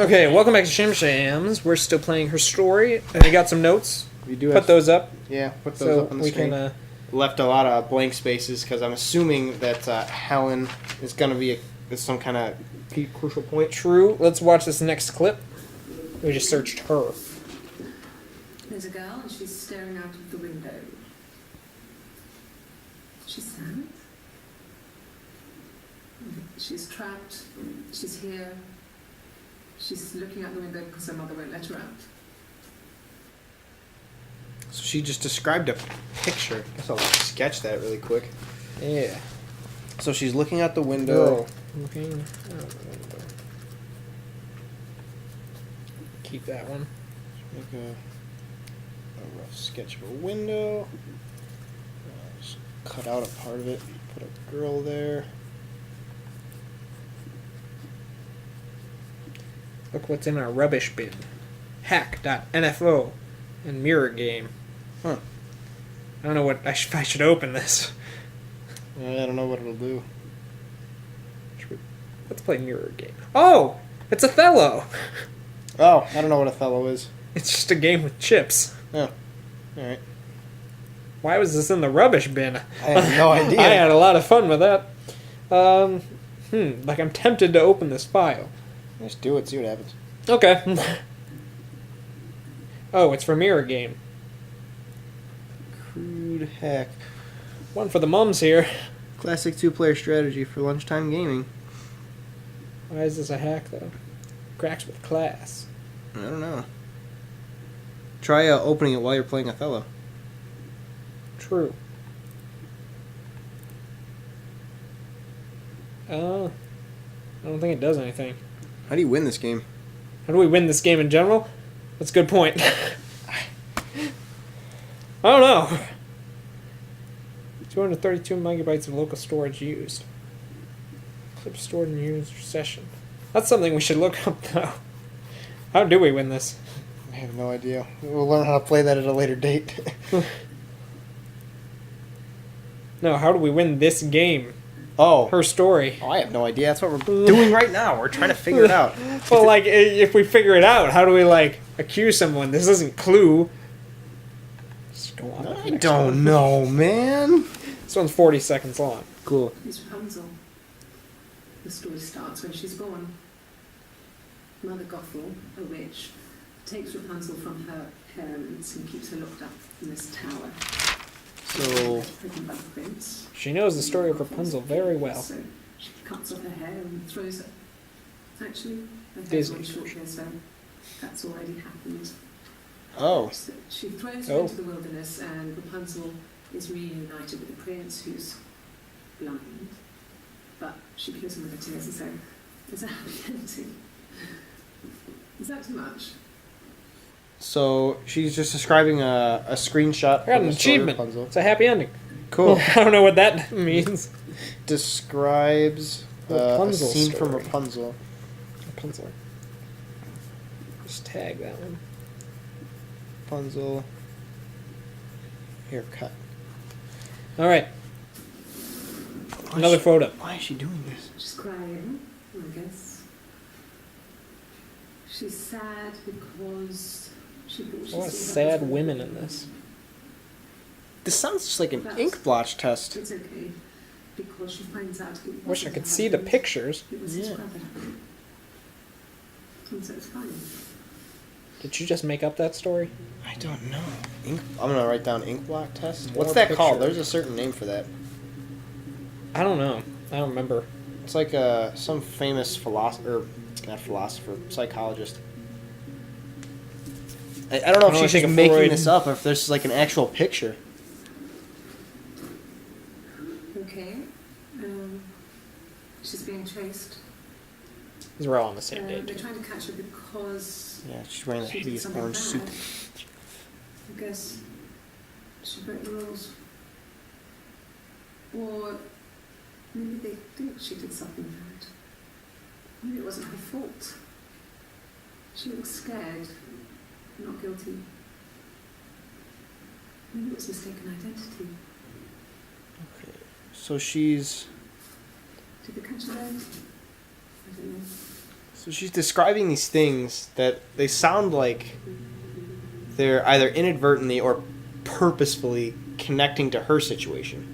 Okay, welcome back to Shimshams. We're still playing her story, and we got some notes. We do Put those up. Yeah, put those so up on the we screen. can. Left a lot of blank spaces because I'm assuming that Helen is going to be some kind of key crucial point. True. Let's watch this next clip. We just searched her. There's a girl and she's staring out of the window. She's sad. She's trapped. She's here. She's looking out the window because her mother won't let her out. So she just described a picture. I guess I'll sketch that really quick. Yeah. So she's looking out the window. Girl. Looking out the window. Keep that one. Make a rough sketch of a window. Just cut out a part of it. Put a girl there. Look what's in our rubbish bin. Hack.nfo and mirror game. Huh. I don't know what if I should open this. I don't know what it'll do. Let's play mirror game. Oh, it's Othello. Oh, I don't know what Othello is. It's just a game with chips. Oh, alright. Why was this in the rubbish bin? I have no idea. I had a lot of fun with that. Like I'm tempted to open this file. Just do it, see what happens. Okay. Oh, it's for mirror game. Crude hack. One for the mums here. Classic two-player strategy for lunchtime gaming. Why is this a hack though? Cracks with class. I don't know. Try opening it while you're playing Othello. True. I don't think it does anything. How do you win this game? How do we win this game in general? That's a good point. I don't know. 232 megabytes of local storage used. Clip stored in user session. That's something we should look up though. How do we win this? I have no idea. We'll learn how to play that at a later date. No, how do we win this game? Oh. Her story. Oh, I have no idea. That's what we're doing right now. We're trying to figure it out. Well, like, if we figure it out, how do we, like, accuse someone? This isn't Clue. Just go on. I don't know, man. This one's 40 seconds long. Cool. It's Rapunzel. The story starts when she's born. Mother Gothel, a witch, takes Rapunzel from her parents and keeps her locked up in this tower. So, Taken by the prince. She knows the story of Rapunzel very well. So she cuts off her hair and throws it. Actually, her hair's Disney. on short hair, so that's already happened. oh. So she throws her into the wilderness, and Rapunzel is reunited with the prince, who's blind. But she kills him with her tears, and so there's a happy ending. Is that too much? So, she's just describing a screenshot I got of an the story of achievement. Rapunzel. It's a happy ending. Cool. I don't know what that means. Describes a Rapunzel scene from story. Rapunzel. Rapunzel. Just tag that one. Rapunzel. Haircut. All right. Another photo. Why is she doing this? She's crying, I guess. She's sad because she thought she A lot of saw sad her husband. women in this. This sounds just like an That's- ink blotch test. It's okay, because she finds out it Wish I wasn't could her see the husband, pictures. it was his Yeah. brother. And so it's fine. Did you just make up that story? I don't know. Ink. I'm gonna write down ink blot test. More What's that called? picture. There's a certain name for that. I don't know. I don't remember. It's like some famous philosopher, not philosopher, psychologist. I don't know if I she's think just of making Freud. this up or if there's like an actual picture. Okay. She's being chased. Because we're all on the same They're page. trying to catch her because Yeah, she's wearing that she did hideous something orange bad. suit. I guess she broke the rules. Or maybe they think she did something bad. Maybe it wasn't her fault. She looks scared, not guilty. Maybe it was mistaken identity. Okay. So she's Did they catch her there? I don't know. So she's describing these things that they sound like they're either inadvertently or purposefully connecting to her situation.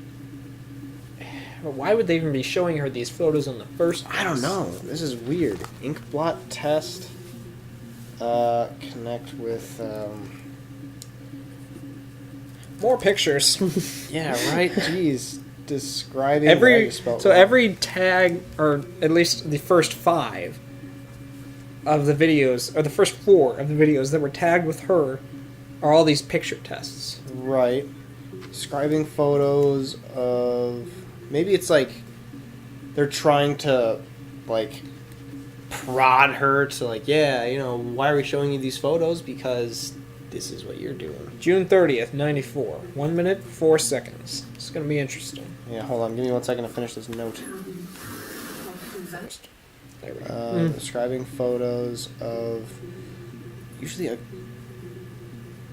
But why would they even be showing her these photos in the first place? I don't know. This is weird. Ink blot test. Connect with. More pictures. Yeah, right. Jeez. Describing what I just spelled wrong. every tag, or at least the first 5 of the videos, or the first 4 of the videos that were tagged with her, are all these picture tests. Right. Describing photos of. Maybe it's like they're trying to, like, prod her to, like, yeah, you know, why are we showing you these photos? Because this is what you're doing. June 30th, 94. 1 minute, 4 seconds. It's going to be interesting. Yeah, hold on. Give me 1 second to finish this note. There we go. Describing photos of usually a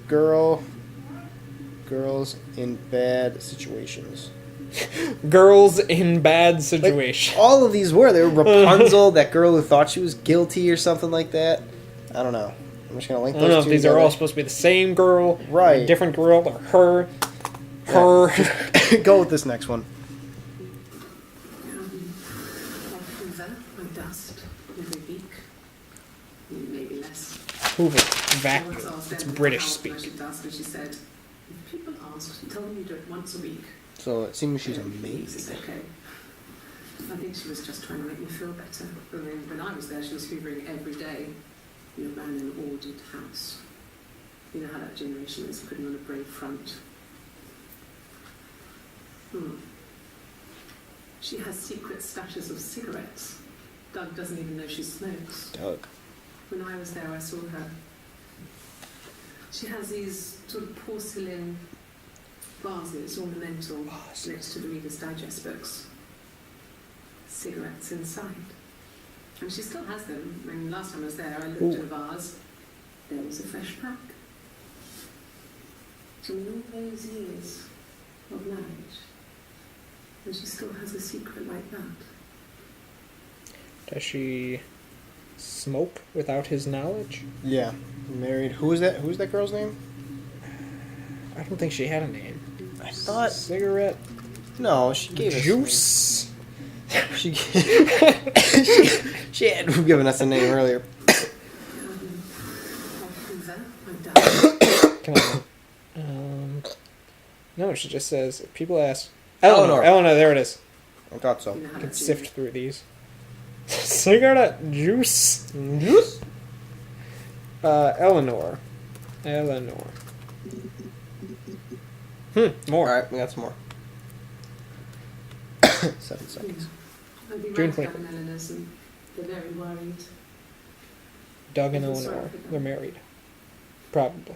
girls in bad situations. Girls in bad situations. Like, all of these were. They were Rapunzel, that girl who thought she was guilty or something like that. I don't know. I'm just going to link I those don't know if two these together. are all supposed to be the same girl, Right. a different girl, or her. Her. Yeah. Go with this next one. Or dust every week, maybe less. Hoover. I once Vacuum. asked It's Emma British how speak. much it does, and she said, if people ask, tell them you do it once a week. So it seems she's It's amazing. okay. I think she was just trying to make me feel better. I mean, when I was there, she was hoovering every day. You ran an ordered house. You know how that generation is, putting on a brave front. She has secret stashes of cigarettes. Doug doesn't even know she smokes. Doug. When I was there, I saw her. She has these sort of porcelain vases, ornamental, next to the Reader's Digest books. Cigarettes inside. And she still has them. I mean, last time I was there, I looked at a vase. There was a fresh pack. In all those years of marriage, and she still has a secret like that. Does she smoke without his knowledge? Yeah. Married. Who was that? Who was that girl's name? I don't think she had a name. I thought. Cigarette. No, she gave us. Juice. She she had given us a name earlier. Come on. No, she just says, if people ask... Eleanor. Eleanor, there it is. I thought so. I can sift through these. Cigarette juice. Juice? Eleanor. Eleanor. More. Alright, we got some more. 7 seconds. I'd be June right 20th. down in Eleanor's and they're very worried. Doug and I feel sorry Eleanor. for them. They're married. Probably.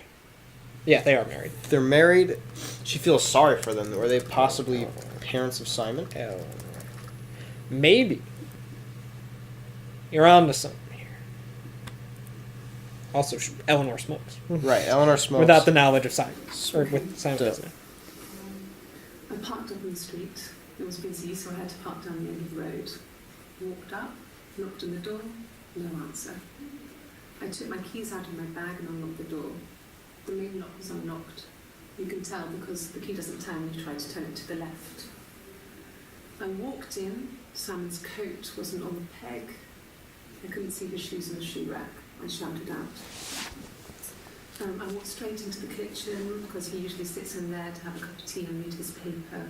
Yeah, they are married. They're married. She feels sorry for them. Were they possibly parents of Simon? Eleanor. Maybe. You're on to something here. Also, Eleanor smokes. Right, Eleanor smokes. Without the knowledge of Simon. Or with Simon Dope. doesn't. I parked up on the street. It was busy, so I had to park down the end of the road. Walked up, knocked on the door, no answer. I took my keys out of my bag and unlocked the door. The main lock was unlocked. You can tell because the key doesn't turn when you try to turn it to the left. I walked in. Simon's coat wasn't on the peg. I couldn't see his shoes in the shoe rack. I shouted out. I walked straight into the kitchen because he usually sits in there to have a cup of tea and read his paper,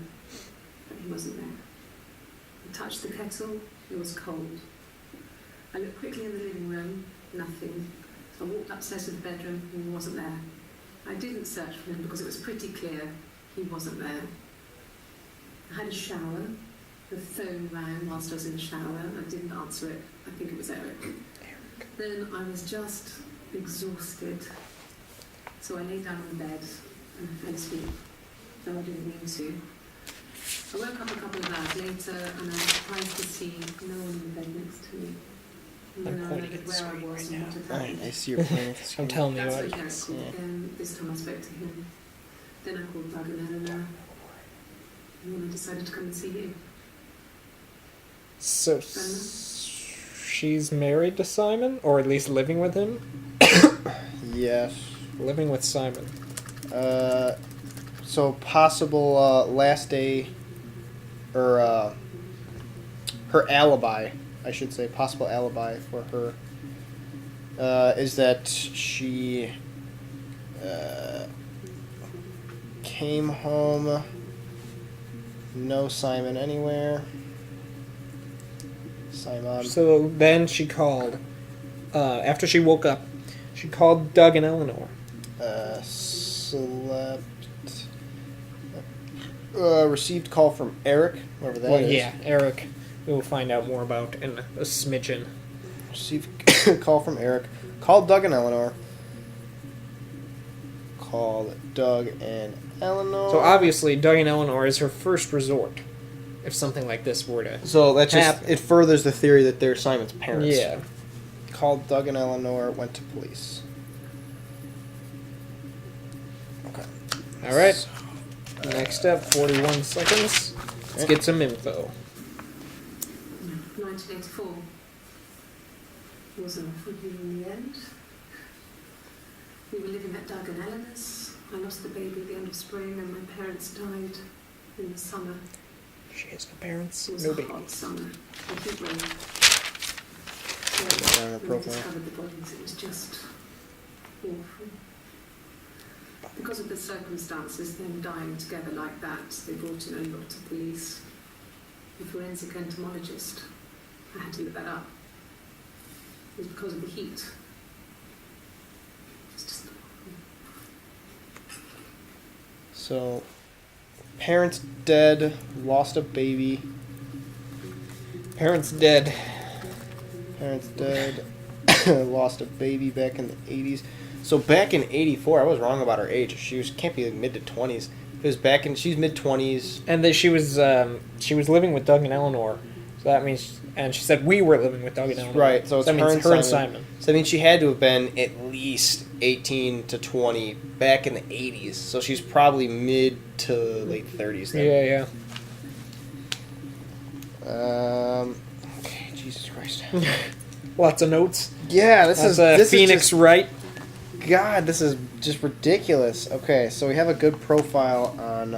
but he wasn't there. I touched the kettle, it was cold. I looked quickly in the living room, nothing. I walked upstairs to the bedroom, he wasn't there. I didn't search for him because it was pretty clear he wasn't there. I had a shower, the phone rang whilst I was in the shower, I didn't answer it, I think it was Eric. Then I was just exhausted. So I lay down on the bed and I fell asleep, though I didn't mean to. I woke up a couple of hours later and I was surprised to see no one in the bed next to me. And I'm then I pointing at remembered the where I screen was right and now. what had Alright, happened. I see your point. I'm telling you That's what. when Eric called Yeah. again. This time I spoke to him. Then I called Doug and Eleanor. And then I decided to come and see you. So, she's married to Simon, or at least living with him. Yes. Living with Simon. So possible last day, or her alibi, I should say, possible alibi for her, is that she came home, no Simon anywhere. Simon. So then she called, after she woke up, she called Doug and Eleanor. Slept. Received call from Eric, whoever that is. Well, yeah, Eric. We'll find out more about in a smidgen. Received call from Eric. Called Doug and Eleanor. Called Doug and Eleanor. So obviously, Doug and Eleanor is her first resort, if something like this were to So that just happen. it furthers the theory that they're Simon's parents. Yeah. Called Doug and Eleanor. Went to police. Okay. All right. Next up, 41 seconds. Let's get some info. 1984 wasn't for you in the end. We were living at Doug and Eleanor's. I lost the baby at the end of spring, and my parents died in the summer. She has no parents, It was no a baby. hot summer. I think when Down her we profile. discovered the bodies, it was just awful. Because of the circumstances, them dying together like that, they brought in a lot of police. The forensic entomologist. I had to look that up. It was because of the heat. It's just So, parents dead, lost a baby. Parents dead. Parents dead, lost a baby back in the 80s. So back in 84, I was wrong about her age. Can't be mid to 20s. It was back in, she's mid 20s. And that she was living with Doug and Eleanor. So that means, and she said we were living with Doug and Eleanor. Right, so it's that her means and her and Simon. Simon. So I mean, she had to have been at least 18 to 20 back in the 80s. So she's probably mid to late 30s then. Yeah. Okay, Jesus Christ. Lots of notes. Yeah, this That's is a this Phoenix is just, Wright. God, this is just ridiculous. Okay, so we have a good profile on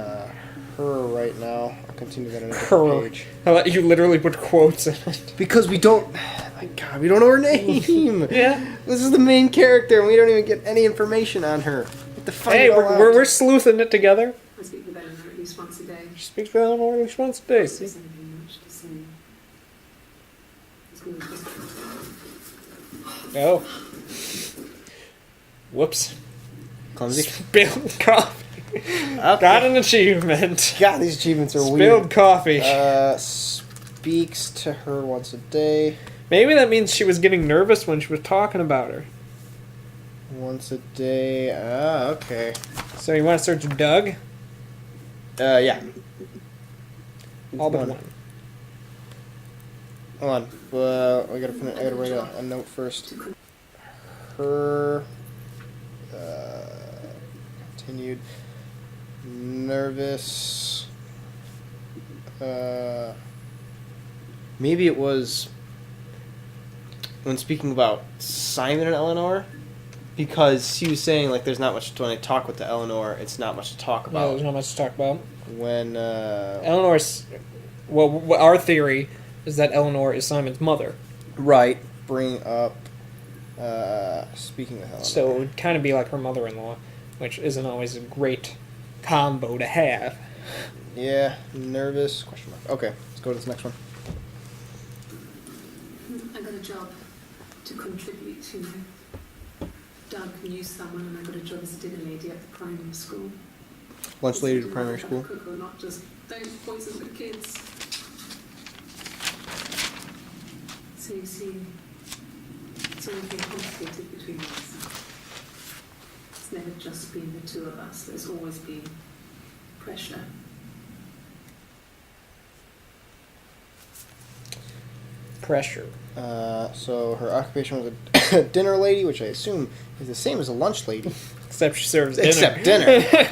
her right now. I'll continue that on a different Her. page. You literally put quotes in it. Because we don't, my God, we don't know her name. Yeah. This is the main character, and we don't even get any information on her. We have to find Hey, it all we're out. sleuthing it together. I speak with Eleanor at least once a day. She speaks with Eleanor at least once a day. There See? isn't very much to say. It's going to just Oh. Whoops. Clumsy. Spilled coffee. Okay. Got an achievement. God, these achievements are Spilled weird. coffee. Speaks to her once a day. Maybe that means she was getting nervous when she was talking about her. Once a day. Okay. So you want to search Doug? Yeah. All but Hold on. one. Hold on. I gotta write a note first. Her. Continued. Nervous. Maybe it was when speaking about Simon and Eleanor, because he was saying like there's not much when I talk with the Eleanor, it's not much to talk No, about. there's not much to talk about. When Eleanor's... Well, our theory is that Eleanor is Simon's mother. right, bring up speaking of Eleanor. So it would kind of be like her mother-in-law, which isn't always a great combo to have. Yeah, nervous, question mark. Okay, let's go to this next one. I got a job to contribute, you know. Doug knew someone, and I got a job as a dinner lady at the primary school. Lunch lady to primary school. Cook or not, just don't poison the kids. So you see, it's always been complicated between us. It's never just been the two of us. There's always been pressure. Pressure. So her occupation was a dinner lady, which I assume is the same as a lunch lady. Except she serves dinner. Except dinner.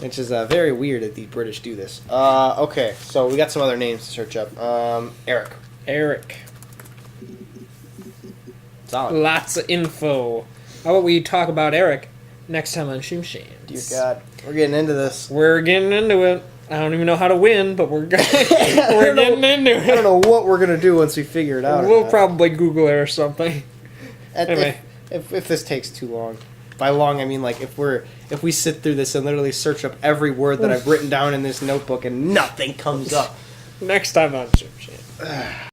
Which is very weird that the British do this. Okay, so we got some other names to search up. Eric. Eric. solid. Lots of info. How about we talk about Eric next time on Shimshams? Dear God, we're getting into this. We're getting into it. I don't even know how to win, but we're getting into I don't it. know what we're gonna do once we figure it out. We'll probably Google it or something. Anyway. If this takes too long. By long, I mean like if we sit through this and literally search up every word that I've written down in this notebook and nothing comes up. Next time on Shimshams.